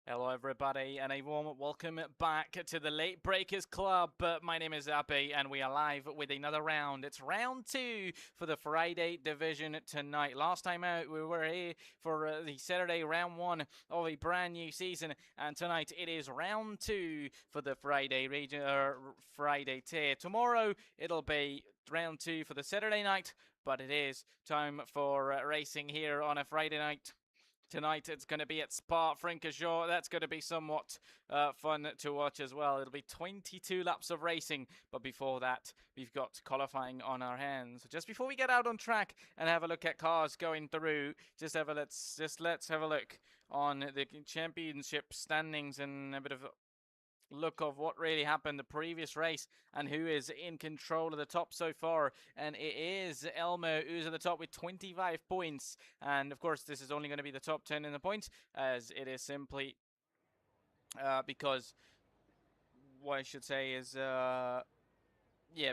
Hello everybody and a warm welcome back to the Late Breakers Club. My name is Abby and we are live with another round. It's round 2 for the Friday division tonight. Last time out we were here for the Saturday round 1 of a brand new season, and tonight it is round 2 for the Friday region Friday tier. Tomorrow it'll be round 2 for the Saturday night, but it is time for racing here on a Friday night. Tonight it's going to be at Spa-Francorchamps. That's going to be somewhat fun to watch as well. It'll be 22 laps of racing, but before that we've got qualifying on our hands. Just before we get out on track and have a look at cars going through, let's have a look on the championship standings and a bit of look of what really happened the previous race and who is in control of the top so far. And it is Elmo who's at the top with 25 points. And of course, this is only going to be the top 10 in the points, as it is simply because what I should say is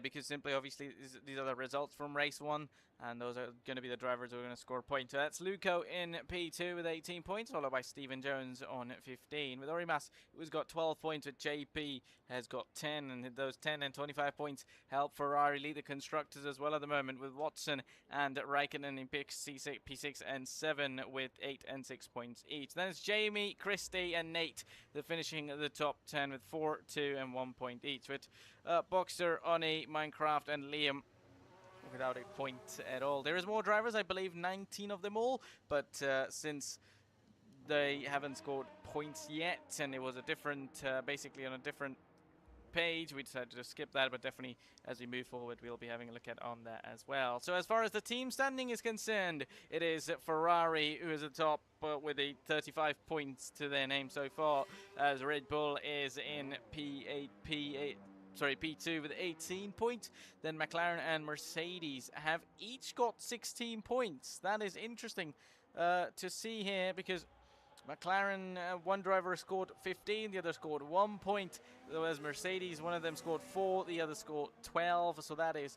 because simply, obviously, these are the results from race 1, and those are going to be the drivers who are going to score points. So that's Luco in P2 with 18 points, followed by Stephen Jones on 15. With Orimas, who's got 12 points, with JP has got 10, and those 10 and 25 points help Ferrari lead the constructors as well at the moment, with Watson and Raikkonen in P6 and 7 with 8 and 6 points each. Then it's Jamie, Christie, and Nate, the finishing the top 10 with 4, 2, and 1 point each. With Boxer, Oni, Minecraft, and Liam without a point at all. There is more drivers, I believe 19 of them all, but since they haven't scored points yet, and it was a different, basically on a different page, we decided to skip that, but definitely as we move forward we'll be having a look at on that as well. So as far as the team standing is concerned, it is Ferrari who is at the top with a 35 points to their name so far, as Red Bull is in P2 with 18 points. Then McLaren and Mercedes have each got 16 points. That is interesting to see here, because McLaren, one driver scored 15, the other scored 1 point. Whereas Mercedes, one of them scored 4, the other scored 12. So that is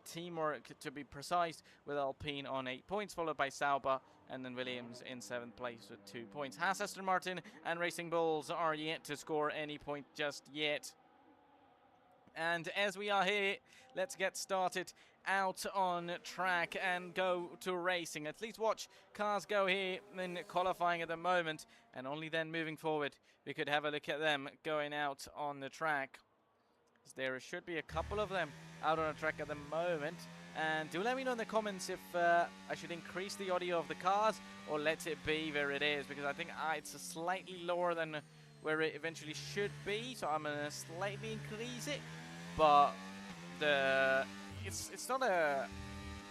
teamwork, to be precise, with Alpine on 8 points, followed by Sauber, and then Williams in 7th place with 2 points. Haas, Aston Martin, and Racing Bulls are yet to score any point just yet. And as we are here, let's get started out on track and go to racing. At least watch cars go here in qualifying at the moment, and only then moving forward we could have a look at them going out on the track. There should be a couple of them out on the track at the moment. And do let me know in the comments if I should increase the audio of the cars or let it be where it is, because I think it's slightly lower than where it eventually should be, so I'm going to slightly increase it. But it's not a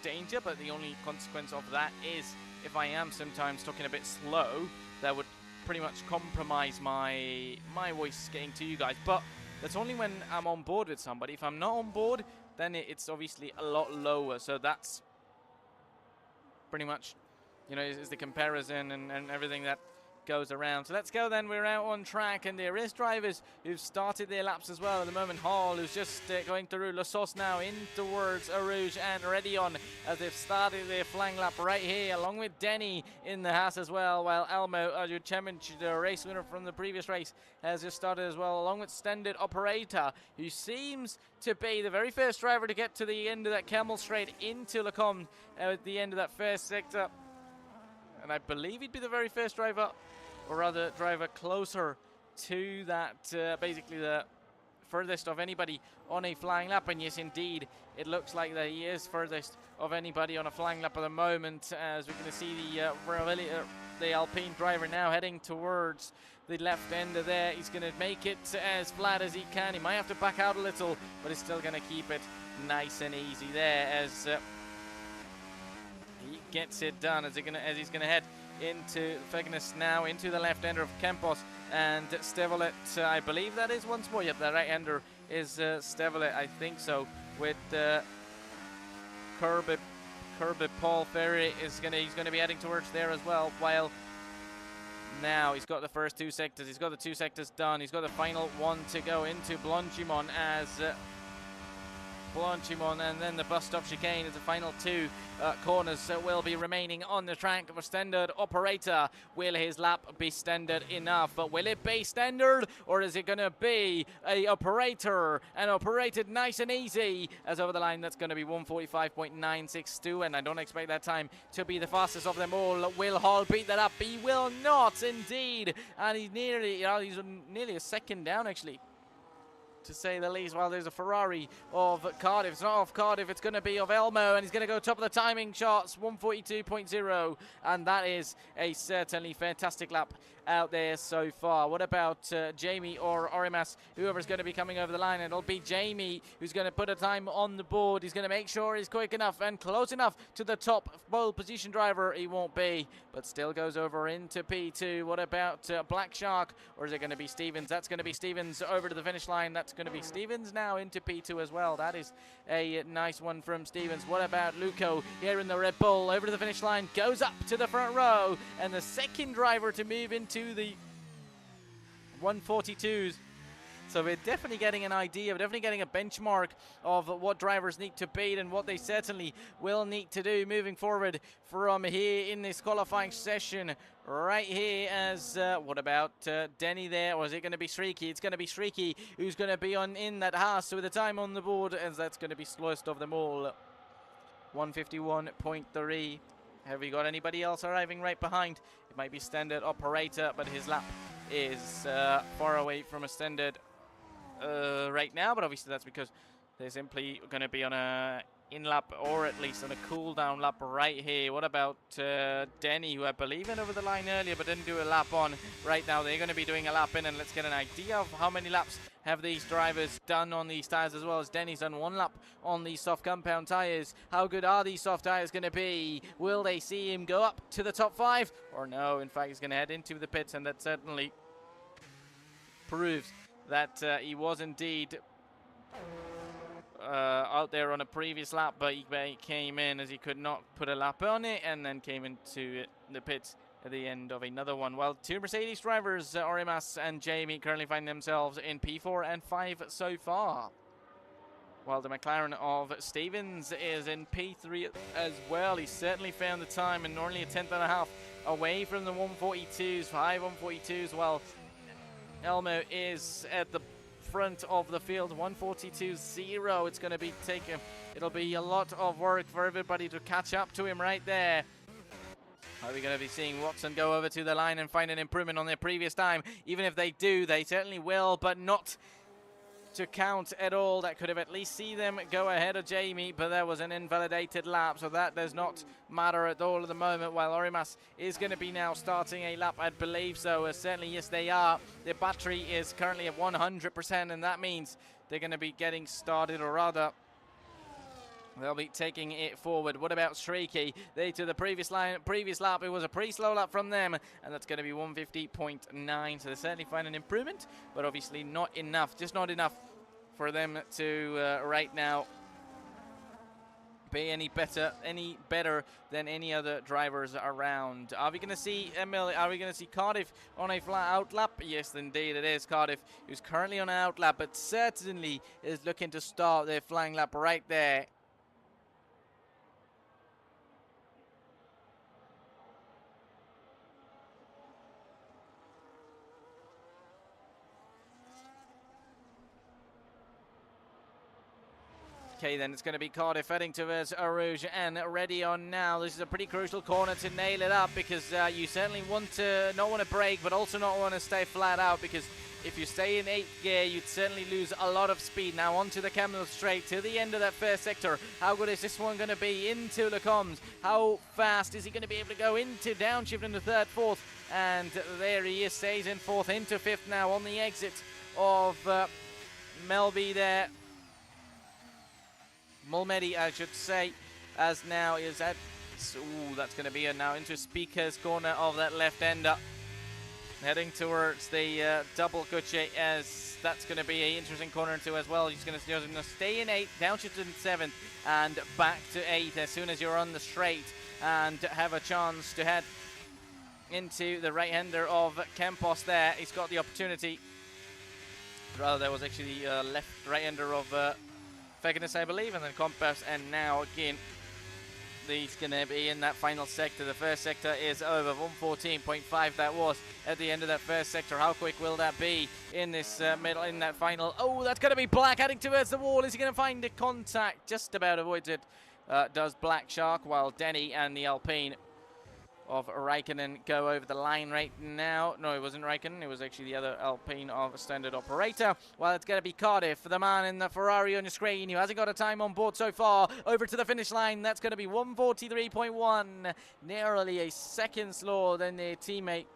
danger, but the only consequence of that is if I am sometimes talking a bit slow, that would pretty much compromise my voice getting to you guys. But that's only when I'm on board with somebody. If I'm not on board, then it's obviously a lot lower. So that's pretty much, is the comparison and everything that goes around. So let's go then. We're out on track, and there is drivers who've started their laps as well at the moment. Hall, who's just going through Lassos now in towards Arouge and Redion, as they've started their flying lap right here, along with Denny in the Haas as well, while Elmo, your championship, the race winner from the previous race, has just started as well, along with Standard Operator, who seems to be the very first driver to get to the end of that Camel Straight into Lecombe at the end of that first sector. And I believe he'd be the very first driver, or rather driver closer to that, basically the furthest of anybody on a flying lap. And yes, indeed, it looks like that he is furthest of anybody on a flying lap at the moment, as we're going to see the Alpine driver now heading towards the left end of there. He's going to make it as flat as he can. He might have to back out a little, but he's still going to keep it nice and easy there as he gets it done, as he's gonna head into Fegnes now, into the left ender of Campos and Stevolet. I believe that is once more. Yep, the right ender is Stevolet, I think so. With Kirby Paul Ferry he's gonna be heading towards there as well. While now he's got the first 2 sectors. He's got the 2 sectors done. He's got the final one to go into Blanchimon, as Blanchimon, and then the bus stop chicane is the final two corners that will be remaining on the track for Standard Operator. Will his lap be standard enough? But will it be standard, or is it going to be a Operator and operated nice and easy? As over the line, that's going to be 1:45.962, and I don't expect that time to be the fastest of them all. Will Hall beat that up? He will not, indeed, and he's nearly a second down, actually, to say the least. Well, there's a Ferrari of Cardiff. It's not of Cardiff, it's going to be of Elmo, and he's going to go top of the timing charts, 1:42.0, and that is a certainly fantastic lap out there so far. What about Jamie or Orimas, whoever's going to be coming over the line? It'll be Jamie who's going to put a time on the board. He's going to make sure he's quick enough and close enough to the top pole position driver. He won't be, but still goes over into P2. What about Black Shark, or is it going to be Stevens? That's going to be Stevens over to the finish line. That's going to be Stevens now into P2 as well. That is a nice one from Stevens. What about Luco here in the Red Bull? Over to the finish line, goes up to the front row, and the second driver to move into the 142s. So we're definitely getting an idea, we're definitely getting a benchmark of what drivers need to beat and what they certainly will need to do moving forward from here in this qualifying session right here. As what about Denny there, or is it going to be Shrieky? It's going to be Shrieky who's going to be in that Haas with the time on the board, as that's going to be slowest of them all, 1:51.3. Have we got anybody else arriving right behind? It might be Standard Operator, but his lap is far away from a standard right now, but obviously that's because they're simply going to be on a in-lap, or at least on a cool-down lap right here. What about Denny, who I believe went over the line earlier but didn't do a lap on? Right now they're going to be doing a lap in, and let's get an idea of how many laps have these drivers done on these tires, as well as Denny's done one lap on these soft compound tires. How good are these soft tires going to be? Will they see him go up to the top 5, or no? In fact, he's going to head into the pits, and that certainly proves that he was indeed out there on a previous lap, but he came in as he could not put a lap on it, and then came into the pits at the end of another one. Well, two Mercedes drivers, Orimas and Jamie, currently find themselves in P4 and 5 so far, while the McLaren of Stevens is in P3 as well. He certainly found the time, and only a tenth and a half away from the 142s, 5 142s, while Elmo is at the front of the field, 142.0. It's going to be it'll be a lot of work for everybody to catch up to him right there. Are we going to be seeing Watson go over to the line and find an improvement on their previous time? Even if they do, they certainly will, but not to count at all. That could have at least seen them go ahead of Jamie, but there was an invalidated lap, so that does not matter at all at the moment. While Orimas is going to be now starting a lap, I believe so. Certainly, yes, they are. Their battery is currently at 100%, and that means they're going to be getting started, or rather, they'll be taking it forward. What about Shrieky? They to the previous lap. It was a pretty slow lap from them, and that's going to be 150.9. So they certainly find an improvement, but obviously not enough. Just not enough for them to right now be any better than any other drivers around. Are we going to see Are we going to see Cardiff on a flat out lap? Yes, indeed it is Cardiff, who's currently on an out lap, but certainly is looking to start their flying lap right there. Okay, then it's going to be Cardiff heading towards Rouge and ready on now. This is a pretty crucial corner to nail it up, because you certainly not want to brake, but also not want to stay flat out, because if you stay in 8th gear, you'd certainly lose a lot of speed. Now onto the Camel straight to the end of that first sector. How good is this one going to be into Le Combs? How fast is he going to be able to go into downshift into 3rd, 4th? And there he is, stays in 4th, into 5th now on the exit of Melby there. Mulmedy, I should say, as now is at... Ooh, that's going to be now into Speaker's corner of that left-ender. Heading towards the double Gucci, as that's going to be an interesting corner into as well. He's going to stay in 8th, downshift in 7th, and back to 8th as soon as you're on the straight, and have a chance to head into the right-hander of Campos there. He's got the opportunity. Rather, there was actually the right-hander of Veganus, I believe, and then Compass, and now again, he's going to be in that final sector. The first sector is over. 114.5 that was at the end of that first sector. How quick will that be in this middle, in that final? Oh, that's going to be Black heading towards the wall. Is he going to find the contact? Just about avoids it. Does Black Shark, while Denny and the Alpine of Raikkonen go over the line right now. No, it wasn't Raikkonen. It was actually the other Alpine of Standard Operator. Well, it's going to be Cardiff, the man in the Ferrari on your screen who hasn't got a time on board so far. Over to the finish line. That's going to be 1:43.1. Nearly a second slower than their teammate.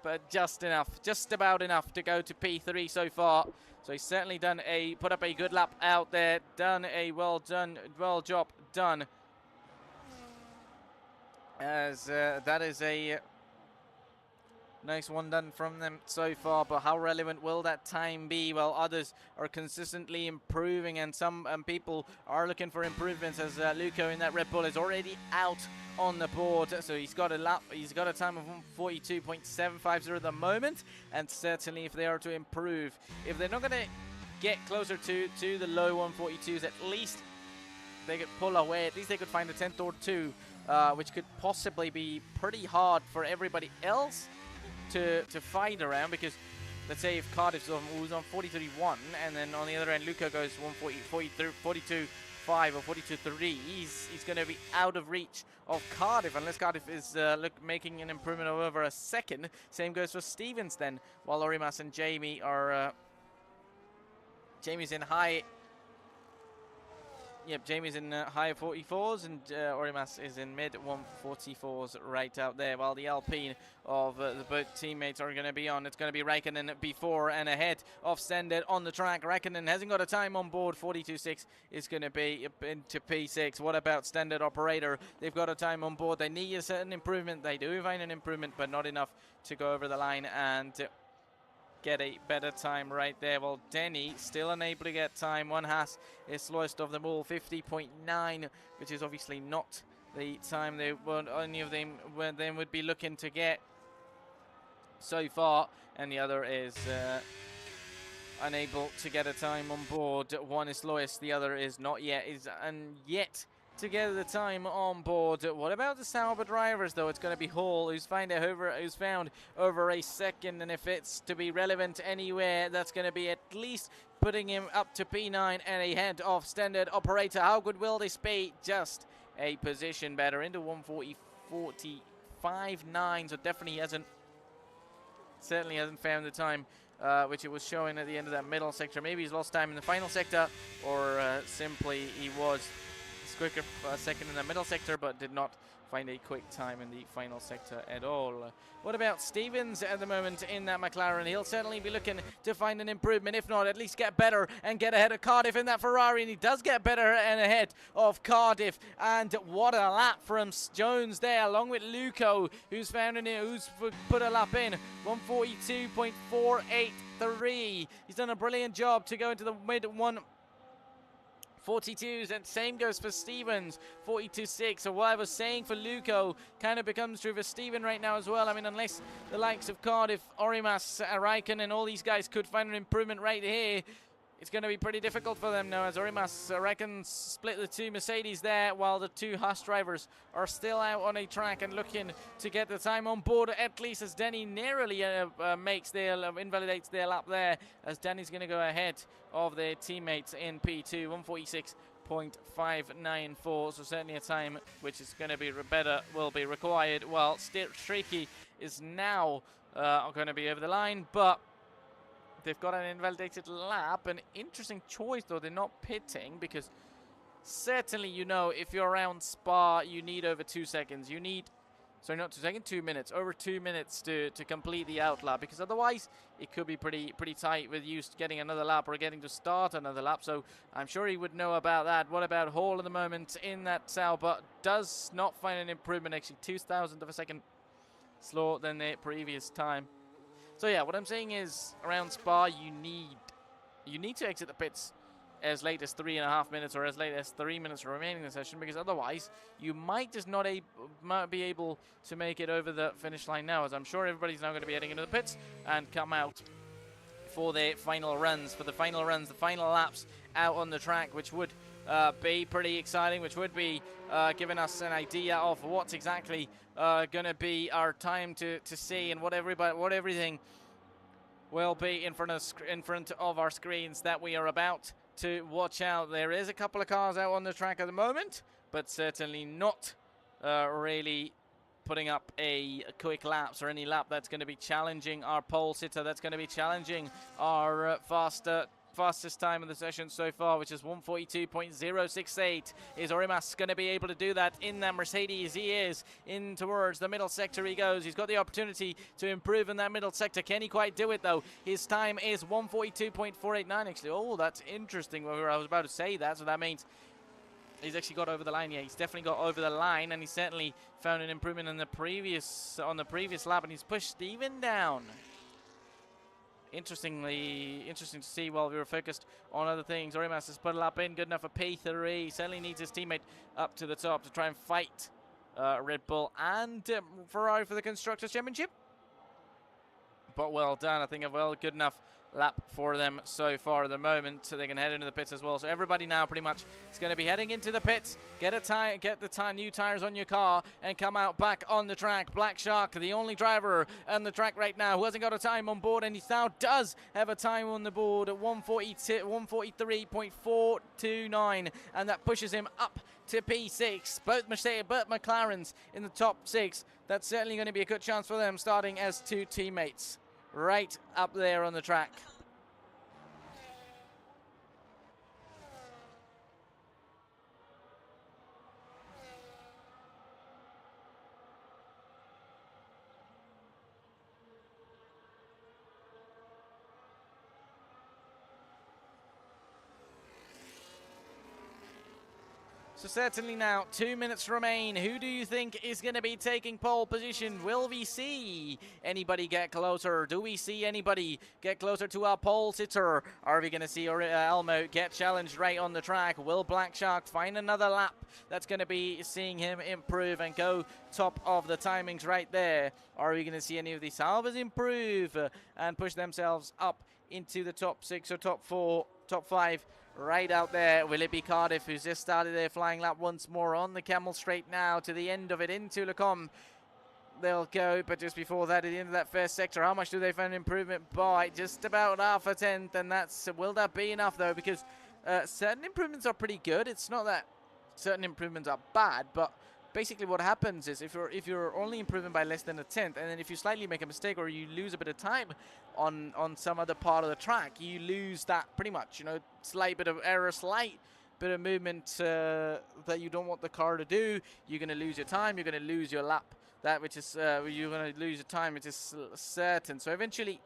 But just enough. Just about enough to go to P3 so far. So he's certainly put up a good lap out there. Done a well job done. As that is a nice one done from them so far, but how relevant will that time be? Well, others are consistently improving, and some people are looking for improvements, as Luco in that Red Bull is already out on the board. So he's got a time of 1:42.750 at the moment, and certainly if they are to improve, if they're not going to get closer to the low 1:42s, at least they could pull away. At least they could find a 10th or 2. Which could possibly be pretty hard for everybody else to fight around, because let's say if Cardiff's who's on 43.1, and then on the other end Luca goes 42.5 or 42.3, he's going to be out of reach of Cardiff unless Cardiff is making an improvement of over a second. Same goes for Stevens then, while Orimas and Jamie are Jamie's in high. Yep, Jamie's in high 44s, and Orimas is in mid 144s right out there, while the Alpine of the both teammates are going to be on. It's going to be Raikkonen before and ahead of Stended on the track. Raikkonen hasn't got a time on board. 42.6 is going to be into P6. What about Standard Operator? They've got a time on board. They need a certain improvement. They do find an improvement, but not enough to go over the line and get a better time right there. Well, Denny still unable to get time. One Haas is slowest of them all, 50.9, which is obviously not the time they would any of them would be looking to get so far, and the other is unable to get a time on board. One is slowest, the other is not yet yet to get the time on board. What about the Sauber drivers, though? It's going to be Hall, who's found over a second, and if it's to be relevant anywhere, that's going to be at least putting him up to P9 and ahead of Standard Operator. How good will this be? Just a position better, into 1:40.45.9, so definitely certainly hasn't found the time which it was showing at the end of that middle sector. Maybe he's lost time in the final sector, or simply he was quicker second in the middle sector, but did not find a quick time in the final sector at all. What about Stevens at the moment in that McLaren? He'll certainly be looking to find an improvement, if not at least get better and get ahead of Cardiff in that Ferrari, and he does get better and ahead of Cardiff. And what a lap from Jones there, along with Luco, who's put a lap in 1:42.483. He's done a brilliant job to go into the mid 1:42s, and same goes for Stevens, 42.6. So what I was saying for Luco kind of becomes true for Steven right now as well. I mean, unless the likes of Cardiff, Orimas, Raikkonen, and all these guys could find an improvement right here, it's going to be pretty difficult for them now, as Orimas, Raikkonen split the two Mercedes there, while the two Haas drivers are still out on a track and looking to get the time on board, at least, as Denny narrowly invalidates their lap there, as Denny's going to go ahead of their teammates in P2, 1:46.594. So certainly a time which is going to be better will be required, while Streaky is now going to be over the line, but they've got an invalidated lap. An interesting choice, though. They're not pitting, because certainly, if you're around Spa, you need over 2 seconds. You need, sorry, not 2 seconds, 2 minutes. Over 2 minutes to complete the out lap, because otherwise it could be pretty tight with you getting another lap or getting to start another lap. So I'm sure he would know about that. What about Hall at the moment in that Sauber? Does not find an improvement, actually 0.002 of a second slower than the previous time. So yeah, what I'm saying is, around Spa, you need to exit the pits as late as 3.5 minutes, or as late as 3 minutes remaining in the session, because otherwise you might just not be able to make it over the finish line now, as I'm sure everybody's now going to be heading into the pits and come out for the final runs, the final laps out on the track, which would be pretty exciting, which would be giving us an idea of what's exactly going to be our time to see, and what everything will be in front of our screens that we are about to watch out. There is a couple of cars out on the track at the moment, but certainly not really putting up a quick laps or any lap that's going to be challenging our pole sitter, that's going to be challenging our fastest time of the session so far, which is 1:42.068. Is Orimas going to be able to do that in that Mercedes? He is. In towards the middle sector he goes. He's got the opportunity to improve in that middle sector. Can he quite do it though? His time is 1:42.489 actually. Oh, that's interesting. I was about to say that, so that means he's actually got over the line. Yeah, he's definitely got over the line, and he certainly found an improvement on the previous lap, and he's pushed Steven down. Interesting to see while we were focused on other things. Orimas has put a lap in, good enough for P3. Certainly needs his teammate up to the top to try and fight Red Bull and Ferrari for the Constructors' Championship. But well done. I think a good enough lap for them so far at the moment, so they can head into the pits as well. So everybody now pretty much is going to be heading into the pits. Get the new tires on your car and come out back on the track. Black Shark, the only driver on the track right now who hasn't got a time on board, and he now does have a time on the board at 1:43.429, and that pushes him up to P6. Both McLarens in the top 6. That's certainly going to be a good chance for them, starting as two teammates right up there on the track. So certainly now 2 minutes remain. Who do you think is going to be taking pole position? Will we see anybody get closer? Do we see anybody get closer to our pole sitter? Are we going to see Elmo get challenged right on the track? Will Black Shark find another lap that's going to be seeing him improve and go top of the timings right there? Are we going to see any of the Salvas improve and push themselves up into the top 6 or top 4, top 5? Right out there? Will it be Cardiff, who's just started their flying lap once more on the Camel Straight now to the end of it into Lecombe? They'll go, but just before that, at the end of that first sector, how much do they find improvement by? Just about half a tenth, and will that be enough though? Because certain improvements are pretty good. It's not that certain improvements are bad, but basically what happens is if you're only improving by less than a tenth, and then if you slightly make a mistake or you lose a bit of time on some other part of the track, you lose that pretty much, slight bit of error, slight bit of movement that you don't want the car to do. You're going to lose your time, you're going to lose your lap, you're going to lose your time, it is certain. So eventually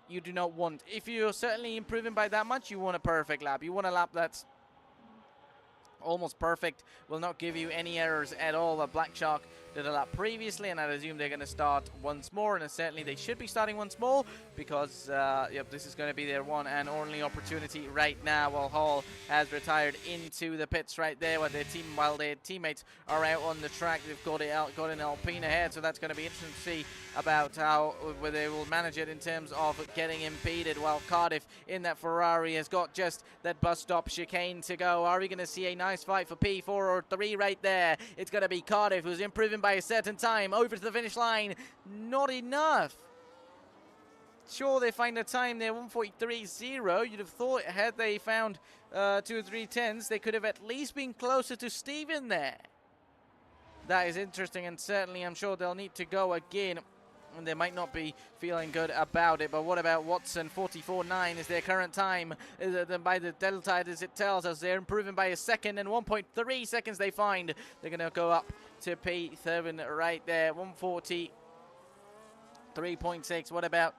you do not want, if you're certainly improving by that much, you want a perfect lap. You want a lap that's almost perfect, will not give you any errors at all. The Black Shark did a lap previously, and I assume they're going to start once more, and certainly they should be starting once more, because this is going to be their one and only opportunity right now. While Hall has retired into the pits right there while their teammates are out on the track. They've got an Alpine ahead, so that's going to be interesting to see about how they will manage it in terms of getting impeded, while Cardiff in that Ferrari has got just that bus stop chicane to go. Are we going to see a nice fight for P4 or 3 right there? It's going to be Cardiff, who's improving by a certain time over to the finish line. Not enough. Sure, they find a time there, 1:43.0. You'd have thought had they found 2 or 3 tenths, they could have at least been closer to Steven there. That is interesting, and certainly I'm sure they'll need to go again. And they might not be feeling good about it. But what about Watson? 44.9 is their current time. By the delta, as it tells us, they're improving by a second, and 1.3 seconds they find. They're going to go up to P7 right there. 1:43.6. What about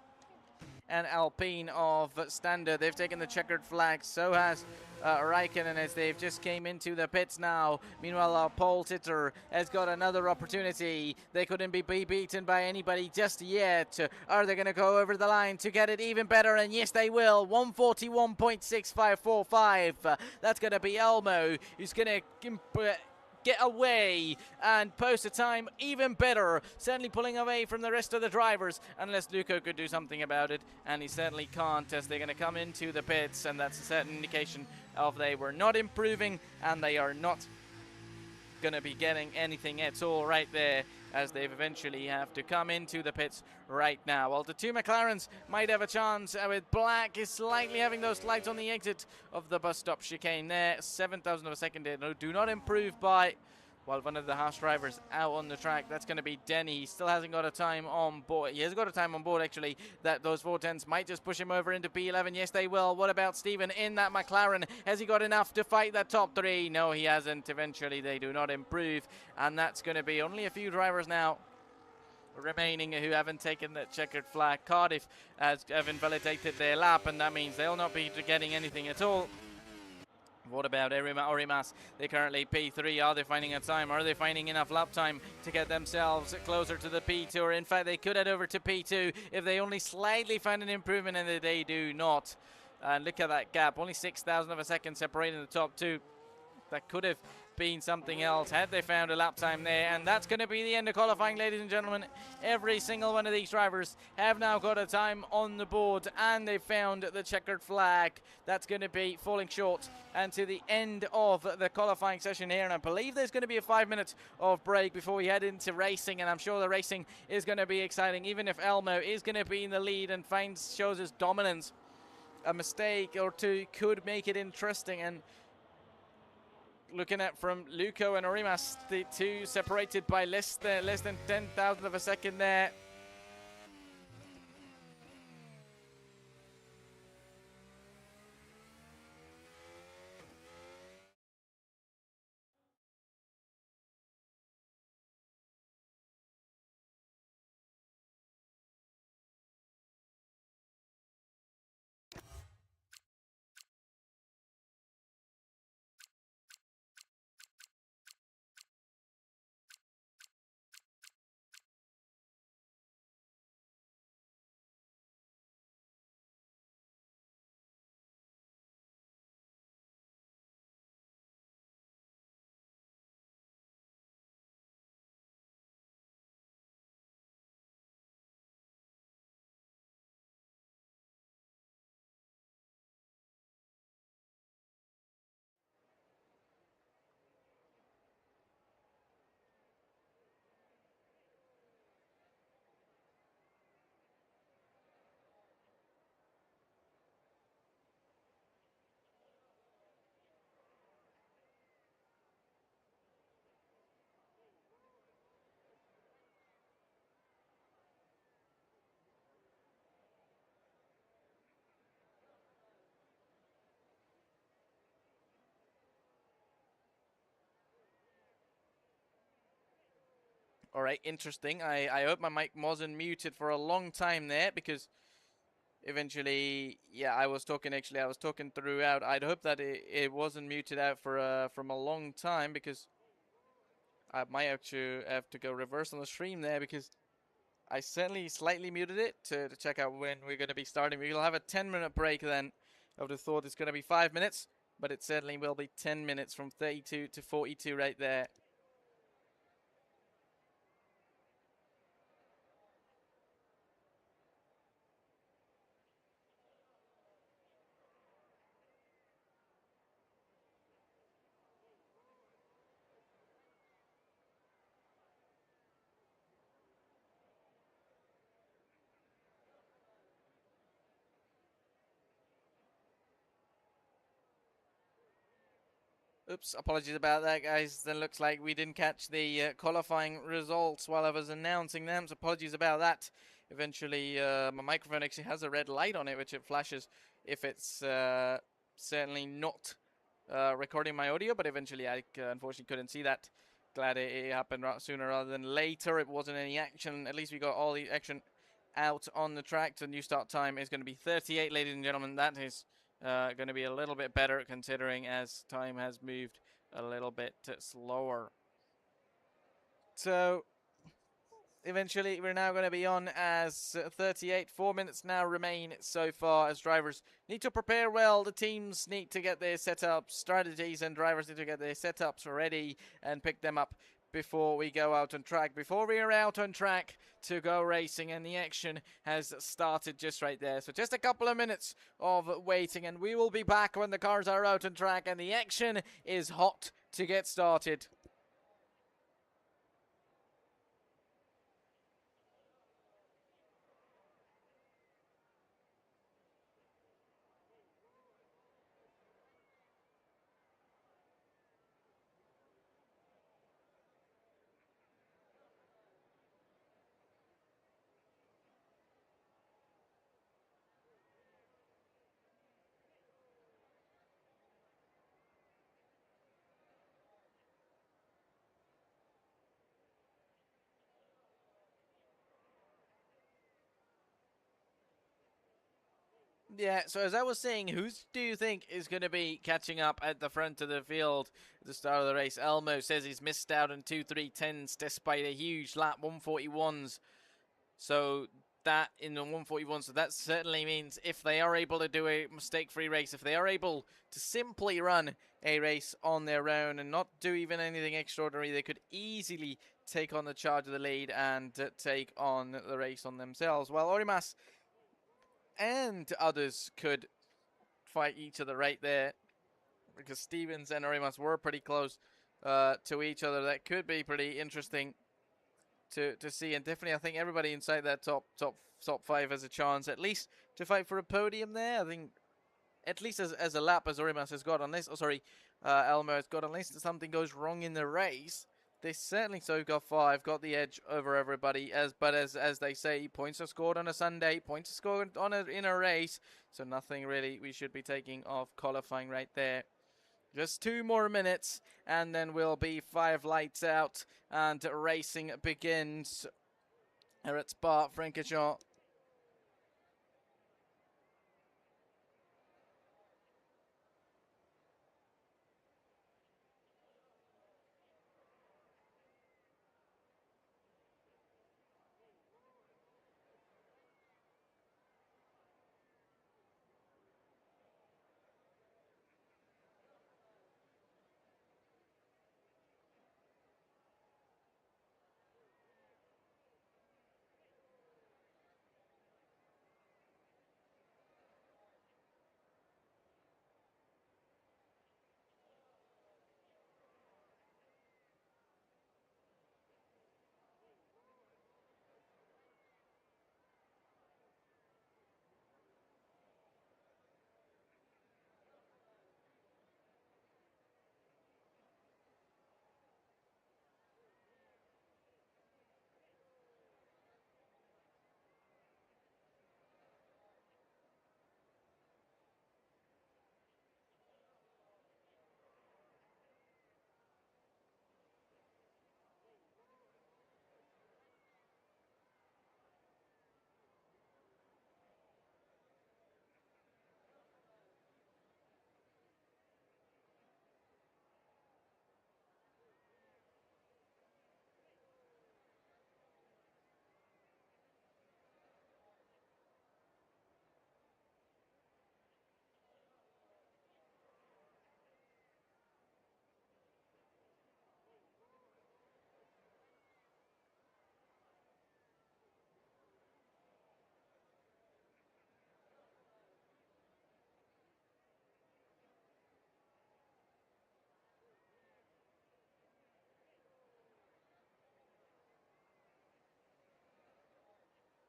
an Alpine of standard? They've taken the checkered flag. So has Raikkonen, as they've just came into the pits now. Meanwhile, our pole sitter has got another opportunity. They couldn't be beaten by anybody just yet. Are they going to go over the line to get it even better? And yes, they will. 1:41.6545. That's going to be Elmo, who's going to get away and post a time even better, certainly pulling away from the rest of the drivers, unless Luco could do something about it, and he certainly can't, as they're going to come into the pits, and that's a certain indication of they were not improving, and they are not going to be getting anything at all right there, as they eventually have to come into the pits right now. Well, the two McLarens might have a chance, with Black is slightly having those lights on the exit of the bus stop chicane there. 7,000 of a second there. Do not improve by, well, one of the Haas drivers out on the track. That's going to be Denny. He still hasn't got a time on board. He has got a time on board, actually, that those 410s might just push him over into P11. Yes, they will. What about Steven in that McLaren? Has he got enough to fight that top three? No, he hasn't. Eventually, they do not improve. And that's going to be only a few drivers now remaining who haven't taken that checkered flag. Cardiff have invalidated their lap, and that means they'll not be getting anything at all. What about Orimas? They're currently P3. Are they finding a time? Are they finding enough lap time to get themselves closer to the P2? Or in fact, they could head over to P2 if they only slightly find an improvement, and they do not. And look at that gap. Only 6,000 of a second separating the top two. That could have been something else had they found a lap time there, and that's going to be the end of qualifying, ladies and gentlemen. Every single one of these drivers have now got a time on the board, and they've found the checkered flag. That's going to be falling short and to the end of the qualifying session here, and I believe there's going to be a 5 minutes of break before we head into racing, and I'm sure the racing is going to be exciting, even if Elmo is going to be in the lead and shows his dominance. A mistake or two could make it interesting, and looking at from Luco and Orimas, the two separated by less than 10,000 of a second there. All right, interesting. I hope my mic wasn't muted for a long time there, because eventually, yeah, I was talking throughout. I'd hope that it wasn't muted out for from a long time, because I might actually have to go reverse on the stream there, because I certainly slightly muted it to check out when we're going to be starting. We'll have a 10-minute break then. I would have thought it's going to be 5 minutes, but it certainly will be 10 minutes from 32 to 42 right there. Oops, apologies about that, guys. Then looks like we didn't catch the qualifying results while I was announcing them, so apologies about that. Eventually, my microphone actually has a red light on it, which it flashes if it's certainly not recording my audio, but eventually I unfortunately couldn't see that. Glad it happened sooner rather than later. It wasn't any action. At least we got all the action out on the track. The new start time is going to be 38, ladies and gentlemen. That is going to be a little bit better, considering as time has moved a little bit slower. So eventually we're now going to be on as 38. 4 minutes now remain so far as drivers need to prepare well. The teams need to get their setup strategies and drivers need to get their setups ready and pick them up before we go out on track. Before we are out on track to go racing, and the action has started just right there. So just a couple of minutes of waiting and we will be back when the cars are out on track and the action is hot to get started. Yeah, so as I was saying, who do you think is going to be catching up at the front of the field at the start of the race? Elmo says he's missed out on 2.310s despite a huge lap, 141s. So that in the 141, so that certainly means if they are able to do a mistake-free race, if they are able to simply run a race on their own and not do even anything extraordinary, they could easily take on the charge of the lead and take on the race on themselves. Well, Orimas and others could fight each other right there because Stevens and Orimas were pretty close to each other. That could be pretty interesting to see, and definitely I think everybody inside that top five has a chance at least to fight for a podium there. I think at least as a lap as Orimas has got, unless Elmo has got, unless something goes wrong in the race. They certainly got got the edge over everybody. As they say, points are scored on a Sunday, points are scored in a race. So nothing really we should be taking off qualifying right there. Just 2 more minutes, and then we'll be 5 lights out, and racing begins here at Spa-Francorchamps.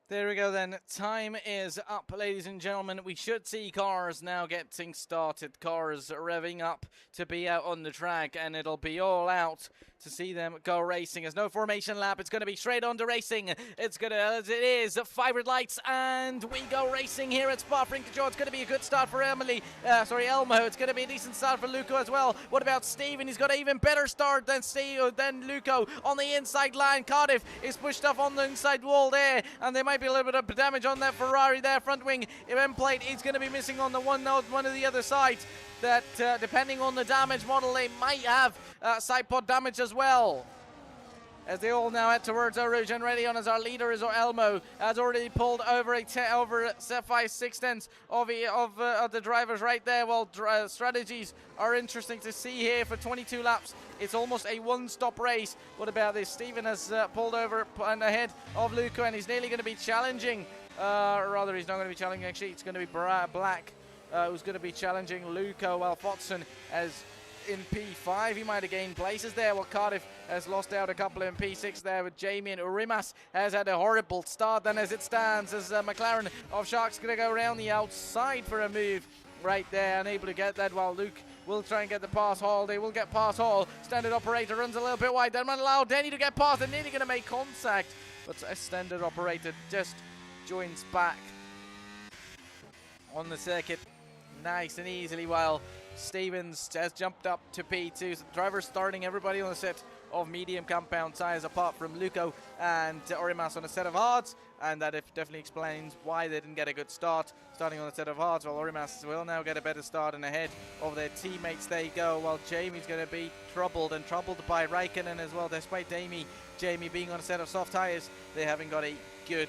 There we go then. Time is up, ladies and gentlemen. We should see cars now getting started. Cars revving up to be out on the track, and it'll be all out to see them go racing. There's no formation lap. It's going to be straight on to racing. It's going to, as it is, 5 red lights, and we go racing here at Spa-Francorchamps. It's going to be a good start for Elmo. It's going to be a decent start for Luco as well. What about Steven? He's got an even better start than Luco on the inside line. Cardiff is pushed off on the inside wall there, and there might be a little bit of damage on that Ferrari there. Front wing end plate is going to be missing on the one of the other sides. That depending on the damage model, they might have side pod damage as well. as they all now head towards Eau Rouge, and ready on as our leader is Elmo, has already pulled over over 5/6 of the drivers right there. Well, strategies are interesting to see here for 22 laps. It's almost a one-stop race. What about this? Steven has pulled over and ahead of Luco, and he's nearly going to be challenging. Rather, he's not going to be challenging. Actually, it's going to be Black who's going to be challenging Luco, while Watson has in P5. He might have gained places there. Well, Cardiff has lost out a couple in P6 there with Jamie, and Urimas has had a horrible start then as it stands, as McLaren of Sharks going to go around the outside for a move right there, unable to get that, while Luke will try and get the pass Hall. They will get past Hall. Standard operator runs a little bit wide. They might allow Denny to get past. They're nearly going to make contact, but a standard operator just joins back on the circuit nice and easily, while Stevens has jumped up to P2. So the driver's starting everybody on a set of medium compound tyres apart from Luco and Orimas on a set of hards, and that definitely explains why they didn't get a good start starting on a set of hards, while Orimas will now get a better start, and ahead of their teammates they go, while Jamie's going to be troubled by Raikkonen as well. Despite Jamie being on a set of soft tyres, they haven't got a good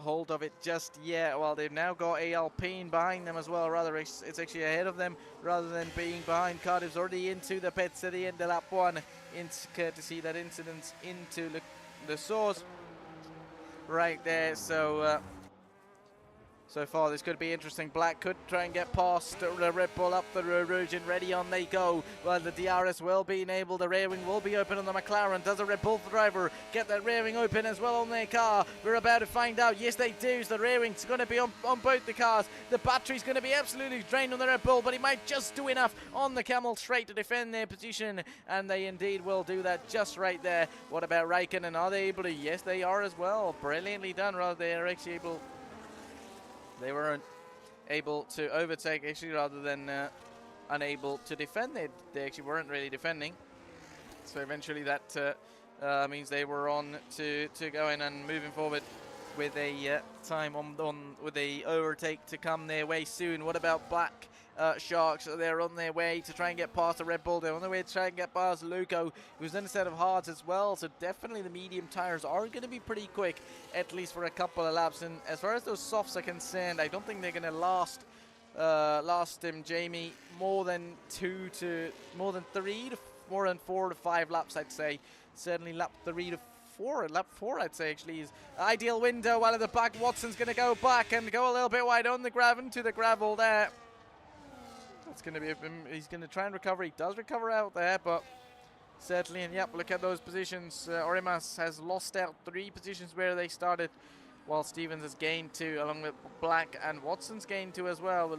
hold of it just yet. Well, they've now got a Alpine behind them as well. Rather, it's actually ahead of them rather than being behind. Cardiff's already into the pits at the end of lap 1 to see that incident into the source right there. So far, this could be interesting. Black could try and get past the Red Bull up the Rouge, and ready on they go. Well, the DRS will be enabled. The rear wing will be open on the McLaren. Does the Red Bull driver get that rear wing open as well on their car? We're about to find out. Yes, they do. So the rear wing's going to be on both the cars. The battery's going to be absolutely drained on the Red Bull, but he might just do enough on the Camel Straight to defend their position, and they indeed will do that just right there. What about Raikkonen? Are they able to? Yes, they are as well. Brilliantly done. Rather, they are actually able... They weren't able to overtake, actually, rather than unable to defend. They actually weren't really defending. So eventually that means they were on to go in and moving forward with a time with a overtake to come their way soon. What about Black Sharks? They're on their way to try and get past the Red Bull. They're on their way to try and get past Luco, who's in a set of hards as well. So definitely the medium tires are going to be pretty quick, at least for a couple of laps. And as far as those softs are concerned, I don't think they're going to last him, Jamie, more than 4 to 5 laps, I'd say. Certainly lap 3 to 4. Lap 4, I'd say, actually, is ideal window. While at the back, Watson's going to go back and go a little bit wide on the into the gravel there. It's going to be he's going to try and recover. He does recover out there, but certainly, and yep, look at those positions. Orimas has lost out 3 positions where they started, while Stevens has gained 2, along with Black, and Watson's gained 2 as well.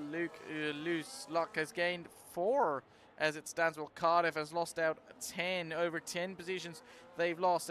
Luck has gained 4 as it stands. Well, Cardiff has lost out 10, over 10 positions they've lost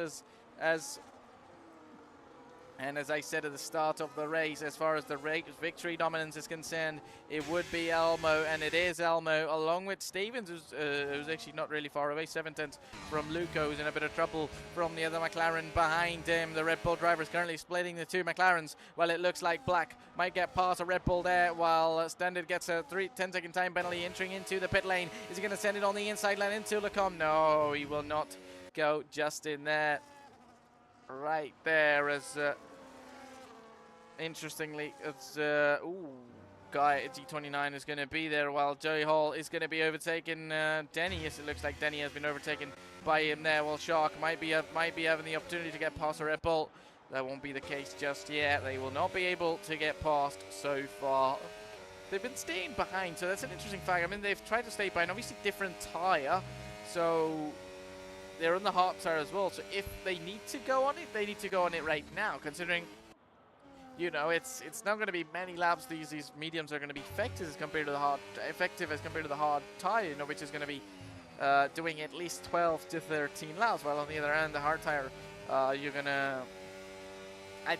and as I said at the start of the race, as far as the victory dominance is concerned, it would be Elmo, and it is Elmo, along with Stevens, who's actually not really far away, 7/10 from Luco, who's in a bit of trouble from the other McLaren behind him. The Red Bull driver is currently splitting the 2 McLarens. Well, it looks like Black might get past a Red Bull there, while Standard gets a 10-second time penalty entering into the pit lane. Is he going to send it on the inside lane into Lecom? No, he will not go just in there. Right there, as... interestingly, it's Guy at G29 is going to be there, while Joey Hall is going to be overtaken Denny. Yes, it looks like Denny has been overtaken by him there. Well, Shark might be having the opportunity to get past a Red Bull. That won't be the case just yet. They will not be able to get past so far. They've been staying behind, so that's an interesting fact. I mean, they've tried to stay behind. Obviously, different tyre, so they're on the hard tyre as well. So if they need to go on it, they need to go on it right now, considering... You know, it's not going to be many laps. These mediums are going to be effective as compared to the hard tire, you know, which is going to be doing at least 12 to 13 laps. While on the other hand, the hard tire, I'd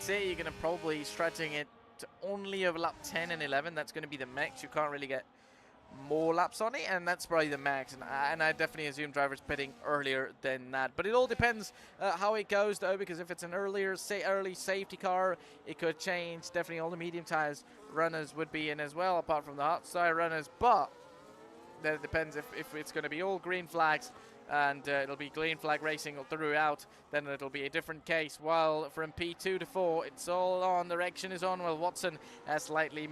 say you're gonna probably stretching it to only over lap 10 and 11. That's going to be the max. You can't really get more laps on it, and that's probably the max, and I definitely assume drivers pitting earlier than that. But it all depends how it goes, though, because if it's an early safety car, it could change. Definitely all the medium tires runners would be in as well, apart from the hot side runners, but that depends if it's going to be all green flags and it'll be green flag racing throughout, then it'll be a different case. While from P2 to 4, it's all on. The direction is on. Well, Watson has slightly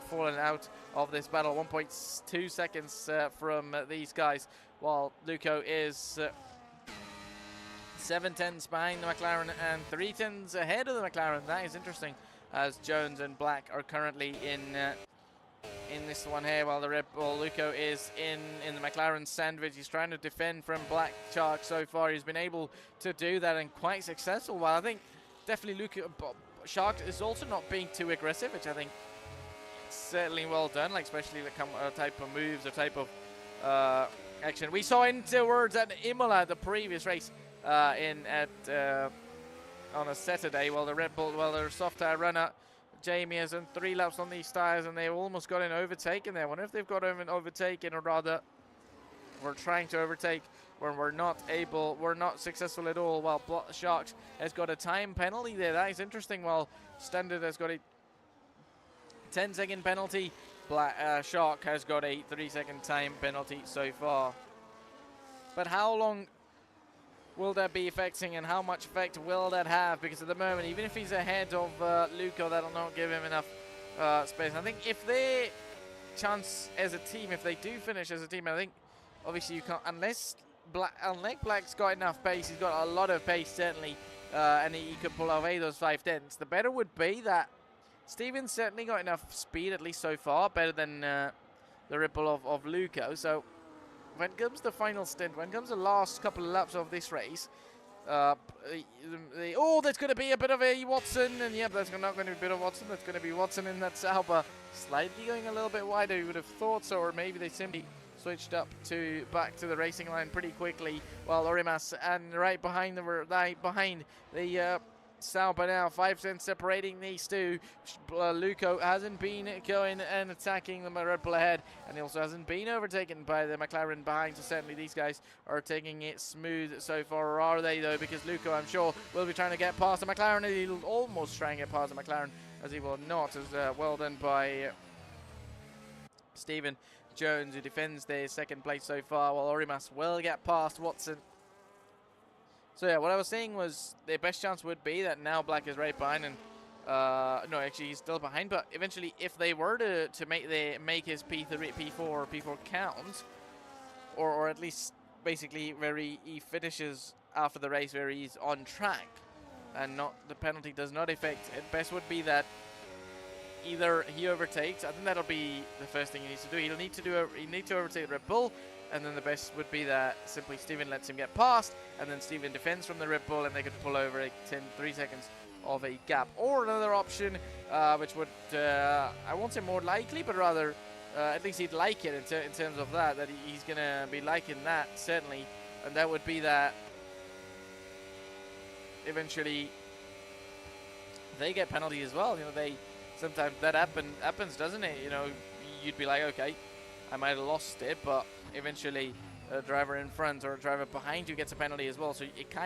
fallen out of this battle. 1.2 seconds from these guys, while Luco is 7 tenths behind the McLaren and 3 tenths ahead of the McLaren. That is interesting, as Jones and Black are currently in this one here, while the Red Bull Luco is in the McLaren sandwich. He's trying to defend from Black Shark so far. He's been able to do that and quite successful. While I think definitely Luco Shark is also not being too aggressive, which I think is certainly well done, like especially the type of moves or type of action we saw towards at Imola, the previous race on a Saturday. While the Red Bull, their soft tire runner Jamie has done 3 laps on these tires, and they've almost got an overtaken there. I wonder if they've got an overtaken, or rather we're trying to overtake when we're not successful at all. While Sharks has got a time penalty there. That is interesting. While Standard has got a 10-second penalty, Shark has got a 3-second time penalty so far. But how long will that be affecting, and how much effect will that have? Because at the moment, even if he's ahead of Luco, that'll not give him enough space. I think if they chance as a team, if they do finish as a team, I think obviously you can't, unless Black's got enough pace. He's got a lot of pace certainly, and he could pull away those 5 tenths. The better would be that Steven's certainly got enough speed, at least so far, better than the ripple of Luco. So when comes the final stint, when comes the last couple of laps of this race, there's going to be a bit of a Watson, and yeah, that's not going to be a bit of Watson, that's going to be Watson in that Sauber, slightly going a little bit wider, you would have thought so, or maybe they simply switched back to the racing line pretty quickly, while Orimas and right behind the Sauber now, 5 tenths separating these two. Luco hasn't been going and attacking the Red Bull ahead, and he also hasn't been overtaken by the McLaren behind, so certainly these guys are taking it smooth so far. Or are they, though? Because Luco, I'm sure, will be trying to get past the McLaren, and he'll almost try and get past the McLaren, as he will not. As well done by Stephen Jones, who defends their 2nd place so far, while Orimas will get past Watson. So yeah, what I was saying was their best chance would be that now Black is right behind, and no, actually he's still behind. But eventually, if they were to make his P4 count, or at least basically where he finishes after the race where he's on track, and not the penalty does not affect it, best would be that either he overtakes. I think that'll be the first thing he needs to do. He'll need to overtake Red Bull. And then the best would be that simply Steven lets him get past, and then Steven defends from the Red Bull, and they could pull over 3 seconds of a gap. Or another option, which would, I won't say more likely, but rather at least he'd like it in terms of that he's going to be liking that, certainly. And that would be that eventually they get penalty as well. You know, sometimes that happens, doesn't it? You know, you'd be like, okay, I might have lost it, but eventually a driver in front or a driver behind you gets a penalty as well. So it kind